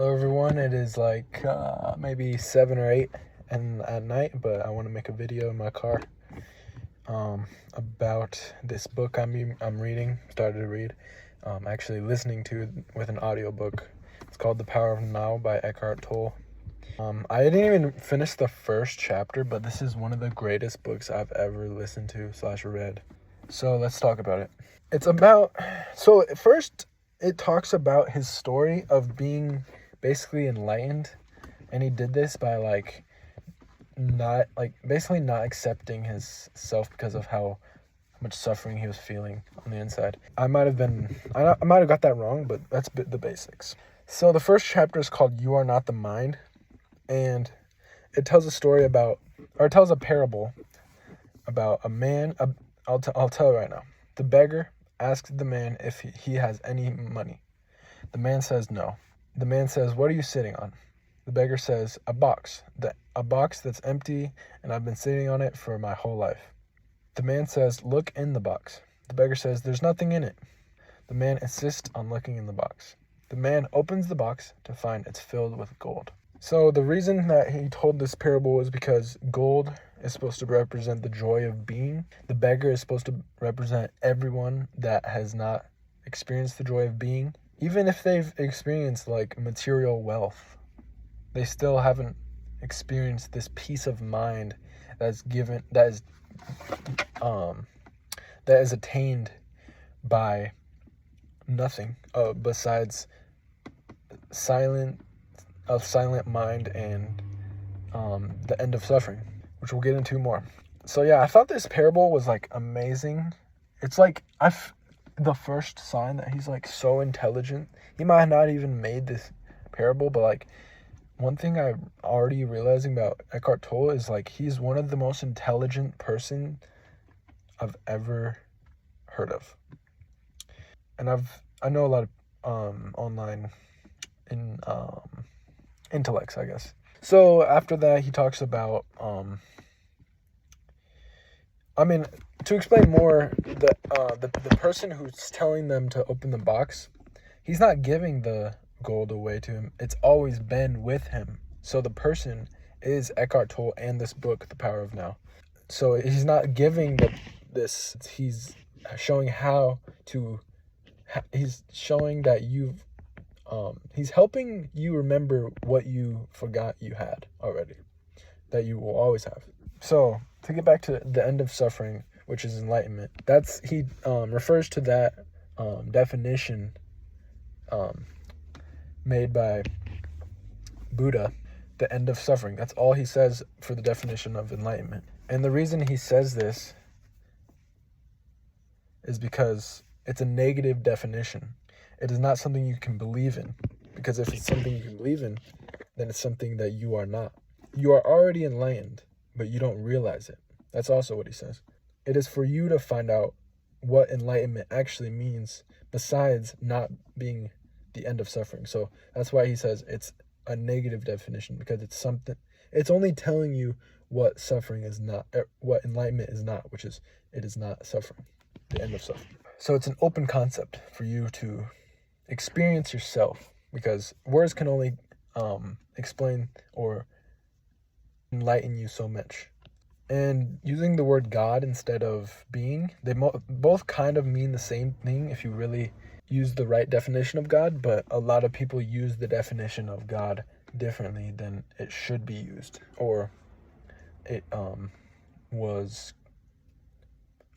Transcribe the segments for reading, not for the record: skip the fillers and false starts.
Hello everyone, it is like maybe 7 or 8 and at night, but I want to make a video in my car about this book I'm reading, started to read, actually listening to with an audiobook. It's called The Power of Now by Eckhart Tolle. I didn't even finish the first chapter, but this is one of the greatest books I've ever listened to / read. So let's talk about it. So at first it talks about his story of being basically enlightened, and he did this by basically not accepting his self because of how much suffering he was feeling on the inside. I might have got that wrong, but that's the basics. So the first chapter is called "You Are Not the Mind," and it tells it tells a parable about a man. I'll tell you right now. The beggar asks the man if he has any money. The man says no. The man says, "What are you sitting on?" The beggar says, "A box. A box that's empty, and I've been sitting on it for my whole life." The man says, "Look in the box." The beggar says, "There's nothing in it." The man insists on looking in the box. The man opens the box to find it's filled with gold. So the reason that he told this parable is because gold is supposed to represent the joy of being. The beggar is supposed to represent everyone that has not experienced the joy of being. Even if they've experienced like material wealth, they still haven't experienced this peace of mind that is attained by nothing besides silent mind and the end of suffering, which we'll get into more. So yeah, I thought this parable was like amazing. It's like the first sign that he's like so intelligent. He might not even made this parable, but like one thing I'm already realizing about Eckhart Tolle is like he's one of the most intelligent person I've ever heard of. And I know a lot of online intellects, I guess. So after that, he talks about to explain more, the person who's telling them to open the box, he's not giving the gold away to him. It's always been with him. So the person is Eckhart Tolle and this book, The Power of Now. So he's not giving this. He's showing he's showing that he's helping you remember what you forgot you had already, that you will always have. So to get back to the end of suffering, which is enlightenment, he refers to that definition made by Buddha, the end of suffering. That's all he says for the definition of enlightenment. And the reason he says this is because it's a negative definition. It is not something you can believe in, because if it's something you can believe in, then it's something that you are not. You are already enlightened, but you don't realize it. That's also what he says. It is for you to find out what enlightenment actually means, besides not being the end of suffering. So that's why he says it's a negative definition, because it's only telling you what suffering is not, what enlightenment is not, which is it is not suffering, the end of suffering. So it's an open concept for you to experience yourself, because words can only explain or enlighten you so much. And using the word God instead of being, they both kind of mean the same thing if you really use the right definition of God, but a lot of people use the definition of God differently than it should be used, or it was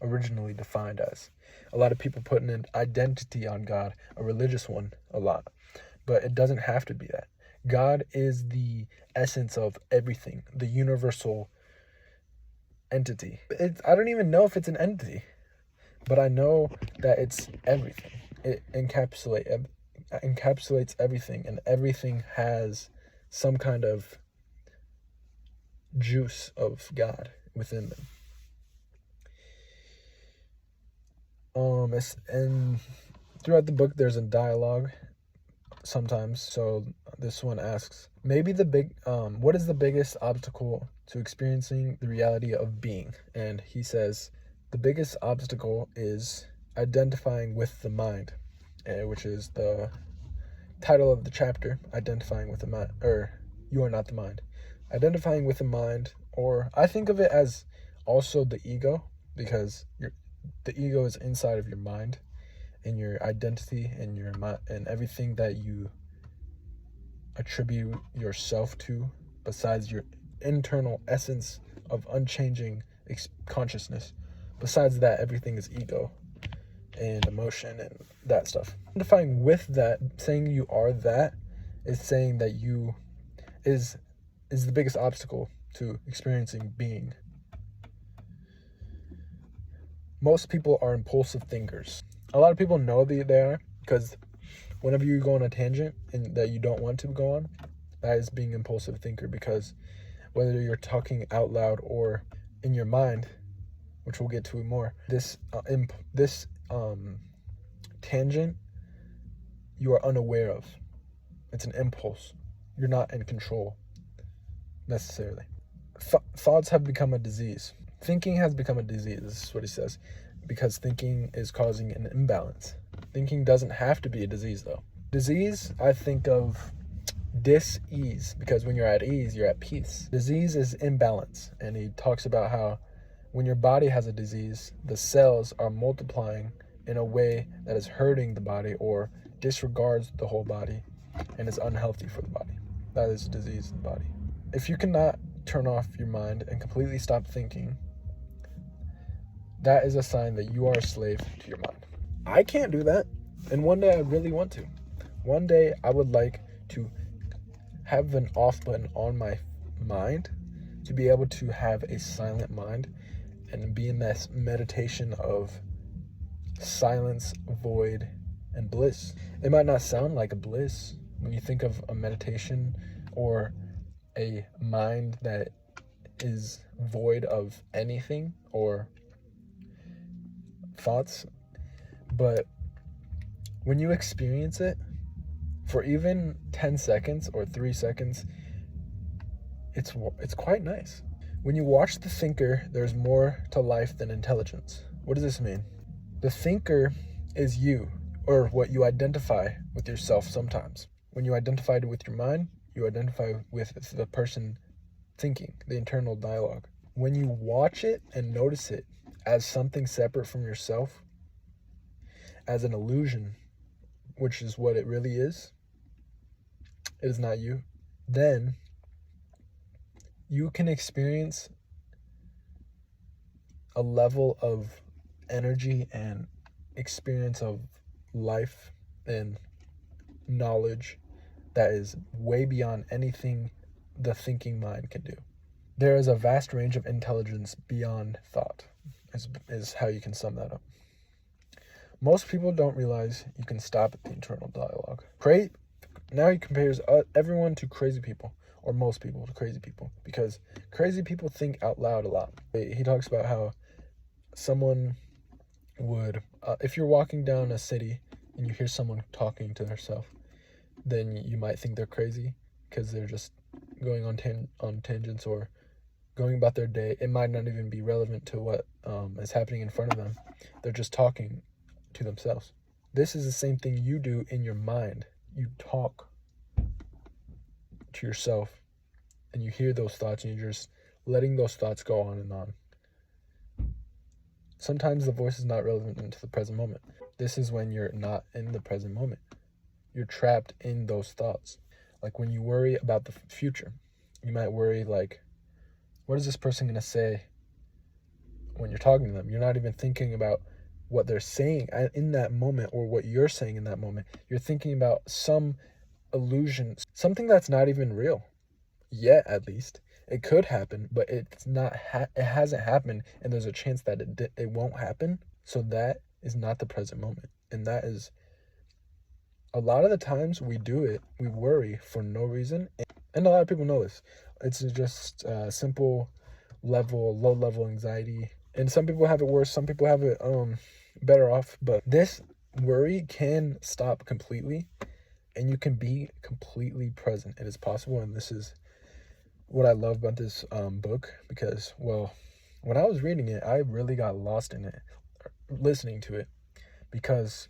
originally defined as. A lot of people put an identity on God, a religious one, a lot, but it doesn't have to be that. God is the essence of everything, the universal entity. I don't even know if it's an entity, but I know that it's everything. It encapsulates everything, and everything has some kind of juice of God within them. And throughout the book, there's a dialogue sometimes. So this one asks, what is the biggest obstacle to experiencing the reality of being? And he says, the biggest obstacle is identifying with the mind, which is the title of the chapter, identifying with the mind, or you are not the mind. Identifying with the mind, or I think of it as also the ego, because the ego is inside of your mind, and your identity and your mind and everything that you attribute yourself to, besides your internal essence of unchanging consciousness. Besides that, everything is ego and emotion and that stuff. Identifying with that, saying you are that, is saying that you is the biggest obstacle to experiencing being. Most people are impulsive thinkers. A lot of people know they are, because whenever you go on a tangent and that you don't want to go on, that is being impulsive thinker, because whether you're talking out loud or in your mind, which we'll get to more, this tangent you are unaware of. It's an impulse. You're not in control necessarily. Thoughts have become a disease. Thinking has become a disease. This is what he says, because thinking is causing an imbalance. Thinking doesn't have to be a disease, though. Disease, I think of dis-ease, because when you're at ease, you're at peace. Disease is imbalance, and he talks about how when your body has a disease, the cells are multiplying in a way that is hurting the body or disregards the whole body and is unhealthy for the body. That is a disease in the body. If you cannot turn off your mind and completely stop thinking, that is a sign that you are a slave to your mind. I can't do that, and one day I really want to. One day I would like to have an off button on my mind, to be able to have a silent mind and be in this meditation of silence, void, and bliss. It might not sound like a bliss when you think of a meditation or a mind that is void of anything or thoughts, but when you experience it for even 10 seconds or 3 seconds, it's quite nice. When you watch the thinker, there's more to life than intelligence. What does this mean? The thinker is you, or what you identify with yourself sometimes. When you identify with your mind, you identify with the person thinking, the internal dialogue. When you watch it and notice it as something separate from yourself, as an illusion, which is what it really is, it is not you, then you can experience a level of energy and experience of life and knowledge that is way beyond anything the thinking mind can do. There is a vast range of intelligence beyond thought, is how you can sum that up. Most people don't realize you can stop at the internal dialogue. Now he compares everyone to crazy people, or most people to crazy people, because crazy people think out loud a lot. He talks about how someone would, if you're walking down a city and you hear someone talking to themselves, then you might think they're crazy because they're just going on tangents or going about their day. It might not even be relevant to what is happening in front of them. They're just talking to themselves. This is the same thing you do in your mind. You talk to yourself and you hear those thoughts and you're just letting those thoughts go on and on. Sometimes the voice is not relevant into the present moment. This is when you're not in the present moment. You're trapped in those thoughts. Like when you worry about the future, you might worry like, what is this person going to say when you're talking to them? You're not even thinking about what they're saying in that moment or what you're saying in that moment. You're thinking about some illusion, something that's not even real yet, at least. It could happen, but it's not. It hasn't happened, and there's a chance that it won't happen. So that is not the present moment, and that is a lot of the times we do it. We worry for no reason, and a lot of people know this. It's just simple low level anxiety, and some people have it worse. Some people have it better off. But this worry can stop completely, and you can be completely present. It is possible, and this is what I love about this book, because, well, when I was reading it, I really got lost in it, listening to it, because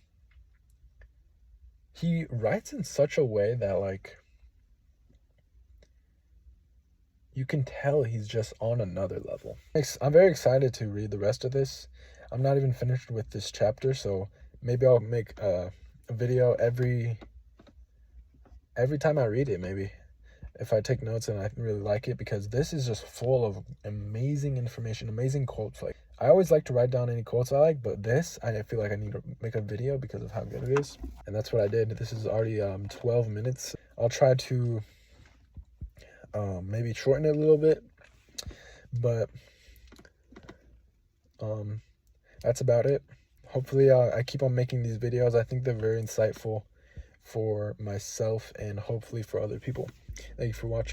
he writes in such a way that, like, you can tell he's just on another level. I'm very excited to read the rest of this. I'm not even finished with this chapter, so maybe I'll make a video every time I read it, maybe, if I take notes and I really like it, because this is just full of amazing information, amazing quotes. Like, I always like to write down any quotes I like, but this, I feel like I need to make a video because of how good it is. And that's what I did. This is already 12 minutes. I'll try to maybe shorten it a little bit, but that's about it. Hopefully I keep on making these videos. I think they're very insightful for myself and hopefully for other people. Thank you for watching.